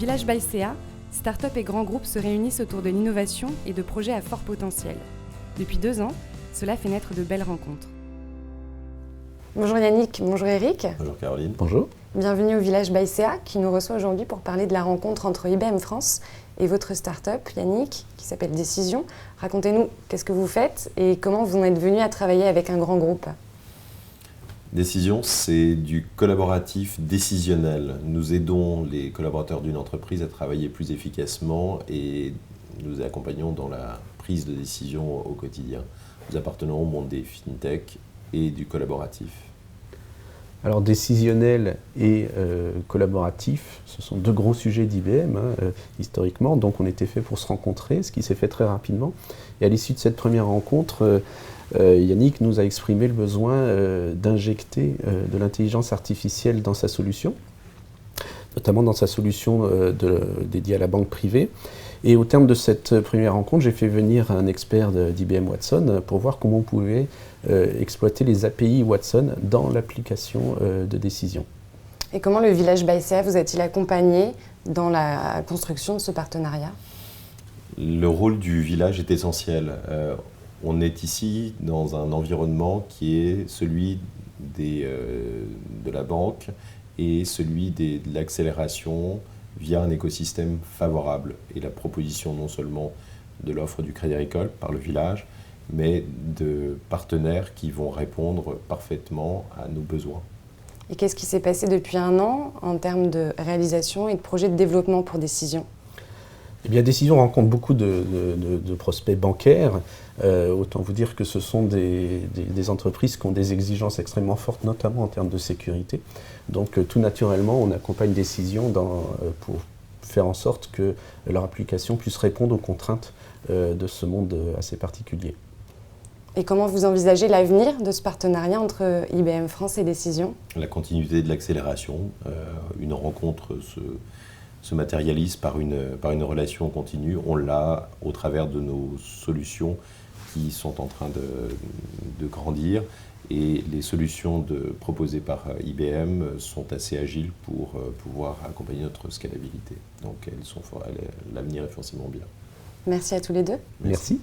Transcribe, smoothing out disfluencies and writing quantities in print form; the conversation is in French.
Village by CA, start-up et grands groupes se réunissent autour de l'innovation et de projets à fort potentiel. Depuis 2 ans, cela fait naître de belles rencontres. Bonjour Yannick, bonjour Eric. Bonjour Caroline. Bonjour. Bienvenue au Village by CA qui nous reçoit aujourd'hui pour parler de la rencontre entre IBM France et votre start-up Yannick qui s'appelle Decision. Racontez-nous qu'est-ce que vous faites et comment vous en êtes venu à travailler avec un grand groupe. Decision, c'est du collaboratif décisionnel. Nous aidons les collaborateurs d'une entreprise à travailler plus efficacement et nous les accompagnons dans la prise de décision au quotidien. Nous appartenons au monde des fintech et du collaboratif. Alors décisionnel et collaboratif, ce sont deux gros sujets d'IBM historiquement, donc on était fait pour se rencontrer, ce qui s'est fait très rapidement. Et à l'issue de cette première rencontre, Yannick nous a exprimé le besoin d'injecter de l'intelligence artificielle dans sa solution, notamment dans sa solution dédiée à la banque privée. Et au terme de cette première rencontre, j'ai fait venir un expert d'IBM Watson pour voir comment on pouvait exploiter les API Watson dans l'application de décision. Et comment le Village by CA vous a-t-il accompagné dans la construction de ce partenariat ? Le rôle du village est essentiel. On est ici dans un environnement qui est celui de la banque et celui de l'accélération via un écosystème favorable. Et la proposition non seulement de l'offre du Crédit Agricole par le village, mais de partenaires qui vont répondre parfaitement à nos besoins. Et qu'est-ce qui s'est passé depuis 1 an en termes de réalisation et de projets de développement pour Decision ? Eh bien, Decision rencontre beaucoup de prospects bancaires. Autant vous dire que ce sont des entreprises qui ont des exigences extrêmement fortes, notamment en termes de sécurité. Donc, tout naturellement, on accompagne Decision pour faire en sorte que leur application puisse répondre aux contraintes de ce monde assez particulier. Et comment vous envisagez l'avenir de ce partenariat entre IBM France et Decision ? La continuité de l'accélération, une rencontre se matérialise par une relation continue. On l'a au travers de nos solutions qui sont en train de grandir et les solutions proposées par IBM sont assez agiles pour pouvoir accompagner notre scalabilité. Donc l'avenir est forcément bien. Merci à tous les deux. Merci.